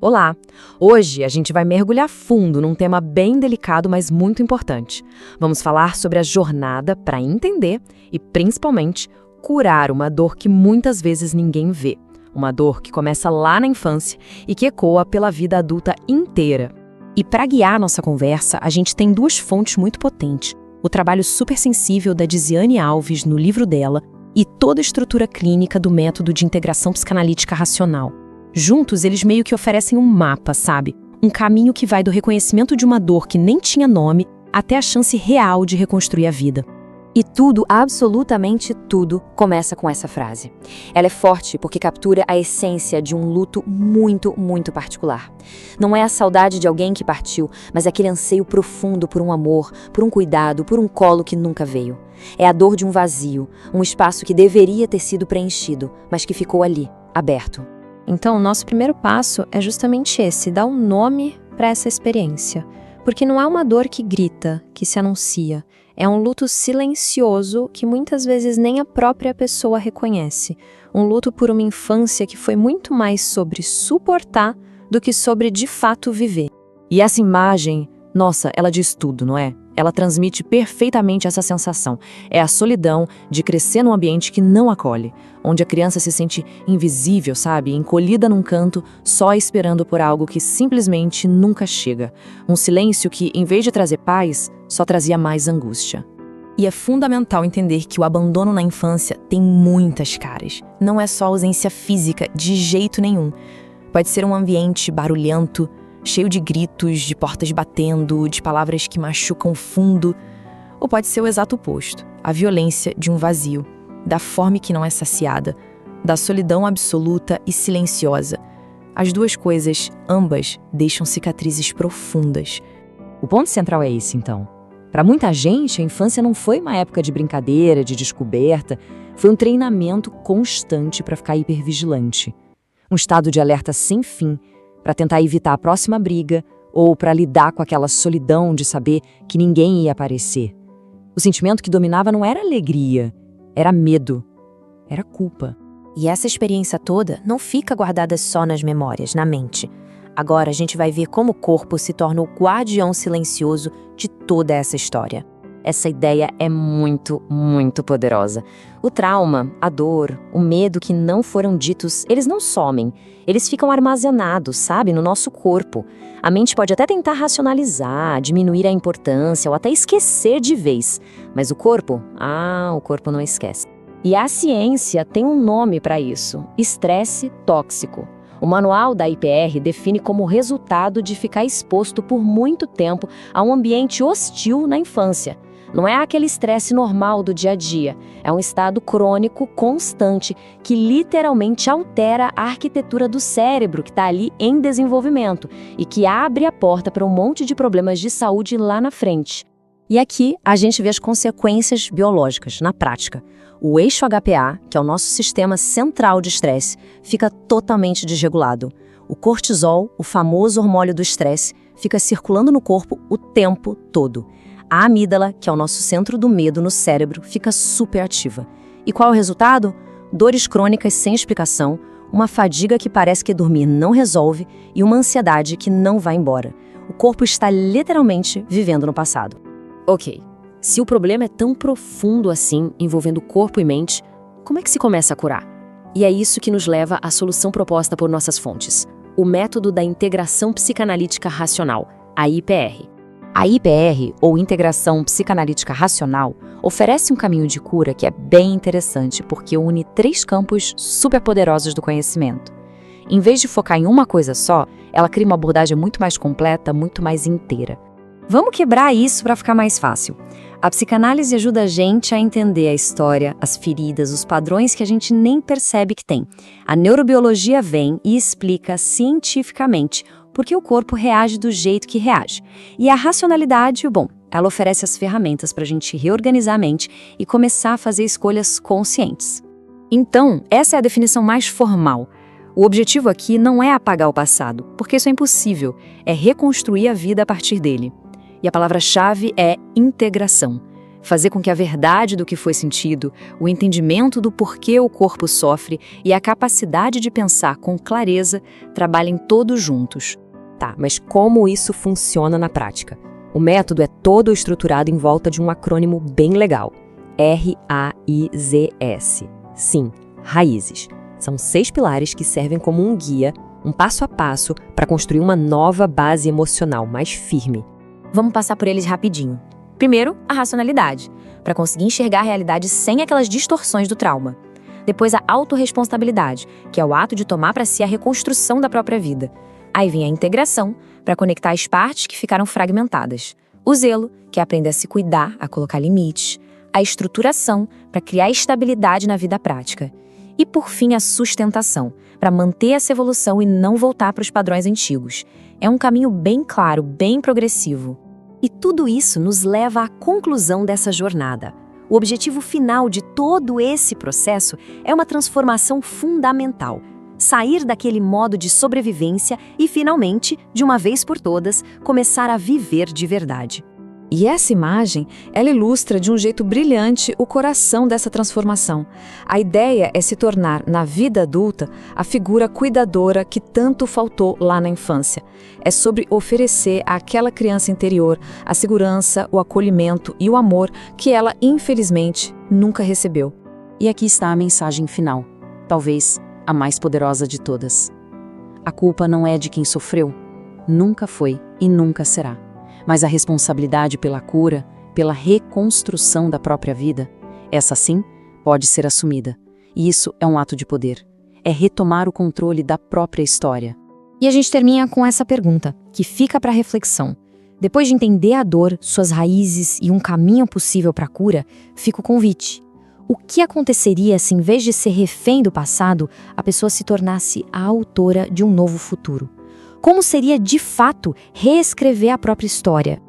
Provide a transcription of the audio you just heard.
Olá! Hoje a gente vai mergulhar fundo num tema bem delicado, mas muito importante. Vamos falar sobre a jornada para entender e, principalmente, curar uma dor que muitas vezes ninguém vê. Uma dor que começa lá na infância e que ecoa pela vida adulta inteira. E para guiar nossa conversa, a gente tem duas fontes muito potentes. O trabalho supersensível da Diziane Alves no livro dela e toda a estrutura clínica do método de integração psicanalítica racional. Juntos, eles meio que oferecem um mapa, sabe? Um caminho que vai do reconhecimento de uma dor que nem tinha nome até a chance real de reconstruir a vida. E tudo, absolutamente tudo, começa com essa frase. Ela é forte porque captura a essência de um luto muito, muito particular. Não é a saudade de alguém que partiu, mas aquele anseio profundo por um amor, por um cuidado, por um colo que nunca veio. É a dor de um vazio, um espaço que deveria ter sido preenchido, mas que ficou ali, aberto. Então, o nosso primeiro passo é justamente esse, dar um nome para essa experiência. Porque não é uma dor que grita, que se anuncia. É um luto silencioso que muitas vezes nem a própria pessoa reconhece. Um luto por uma infância que foi muito mais sobre suportar do que sobre de fato viver. E essa imagem, nossa, ela diz tudo, não é? Ela transmite perfeitamente essa sensação. É a solidão de crescer num ambiente que não acolhe, onde a criança se sente invisível, sabe? Encolhida num canto, só esperando por algo que simplesmente nunca chega. Um silêncio que, em vez de trazer paz, só trazia mais angústia. E é fundamental entender que o abandono na infância tem muitas caras. Não é só ausência física, de jeito nenhum. Pode ser um ambiente barulhento, cheio de gritos, de portas batendo, de palavras que machucam fundo. Ou pode ser o exato oposto, a violência de um vazio, da fome que não é saciada, da solidão absoluta e silenciosa. As duas coisas, ambas, deixam cicatrizes profundas. O ponto central é esse, então. Para muita gente, a infância não foi uma época de brincadeira, de descoberta, foi um treinamento constante para ficar hipervigilante. Um estado de alerta sem fim, para tentar evitar a próxima briga ou para lidar com aquela solidão de saber que ninguém ia aparecer. O sentimento que dominava não era alegria, era medo, era culpa. E essa experiência toda não fica guardada só nas memórias, na mente. Agora a gente vai ver como o corpo se torna o guardião silencioso de toda essa história. Essa ideia é muito, muito poderosa. O trauma, a dor, o medo que não foram ditos, eles não somem. Eles ficam armazenados, sabe, no nosso corpo. A mente pode até tentar racionalizar, diminuir a importância ou até esquecer de vez. Mas o corpo não esquece. E a ciência tem um nome para isso: estresse tóxico. O manual da IPR define como resultado de ficar exposto por muito tempo a um ambiente hostil na infância. Não é aquele estresse normal do dia a dia, é um estado crônico constante que literalmente altera a arquitetura do cérebro que está ali em desenvolvimento e que abre a porta para um monte de problemas de saúde lá na frente. E aqui a gente vê as consequências biológicas na prática. O eixo HPA, que é o nosso sistema central de estresse, fica totalmente desregulado. O cortisol, o famoso hormônio do estresse, fica circulando no corpo o tempo todo. A amígdala, que é o nosso centro do medo no cérebro, fica super ativa. E qual é o resultado? Dores crônicas sem explicação, uma fadiga que parece que dormir não resolve e uma ansiedade que não vai embora. O corpo está literalmente vivendo no passado. Ok, se o problema é tão profundo assim, envolvendo corpo e mente, como é que se começa a curar? E é isso que nos leva à solução proposta por nossas fontes, o método da integração psicanalítica racional, a IPR. A IPR, ou Integração Psicanalítica Racional, oferece um caminho de cura que é bem interessante porque une 3 campos superpoderosos do conhecimento. Em vez de focar em uma coisa só, ela cria uma abordagem muito mais completa, muito mais inteira. Vamos quebrar isso para ficar mais fácil. A psicanálise ajuda a gente a entender a história, as feridas, os padrões que a gente nem percebe que tem. A neurobiologia vem e explica cientificamente por que o corpo reage do jeito que reage. E a racionalidade, ela oferece as ferramentas para a gente reorganizar a mente e começar a fazer escolhas conscientes. Então, essa é a definição mais formal. O objetivo aqui não é apagar o passado, porque isso é impossível, é reconstruir a vida a partir dele. E a palavra-chave é integração. fazer com que a verdade do que foi sentido, o entendimento do porquê o corpo sofre e a capacidade de pensar com clareza trabalhem todos juntos. Tá, mas como isso funciona na prática? O método é todo estruturado em volta de um acrônimo bem legal. RAIZS. Sim, raízes. São 6 pilares que servem como um guia, um passo a passo, para construir uma nova base emocional mais firme. Vamos passar por eles rapidinho. Primeiro, a racionalidade, para conseguir enxergar a realidade sem aquelas distorções do trauma. Depois, a autorresponsabilidade, que é o ato de tomar para si a reconstrução da própria vida. Aí vem a integração, para conectar as partes que ficaram fragmentadas. O zelo, que é aprender a se cuidar, a colocar limites. A estruturação, para criar estabilidade na vida prática. E, por fim, a sustentação, para manter essa evolução e não voltar para os padrões antigos. É um caminho bem claro, bem progressivo. E tudo isso nos leva à conclusão dessa jornada. O objetivo final de todo esse processo é uma transformação fundamental. Sair daquele modo de sobrevivência e, finalmente, de uma vez por todas, começar a viver de verdade. E essa imagem, ela ilustra de um jeito brilhante o coração dessa transformação. A ideia é se tornar, na vida adulta, a figura cuidadora que tanto faltou lá na infância. É sobre oferecer àquela criança interior a segurança, o acolhimento e o amor que ela, infelizmente, nunca recebeu. E aqui está a mensagem final, talvez a mais poderosa de todas. A culpa não é de quem sofreu, nunca foi e nunca será. Mas a responsabilidade pela cura, pela reconstrução da própria vida, essa sim pode ser assumida. E isso é um ato de poder. É retomar o controle da própria história. E a gente termina com essa pergunta, que fica para reflexão. Depois de entender a dor, suas raízes e um caminho possível para a cura, fica o convite. O que aconteceria se, em vez de ser refém do passado, a pessoa se tornasse a autora de um novo futuro? Como seria, de fato, reescrever a própria história,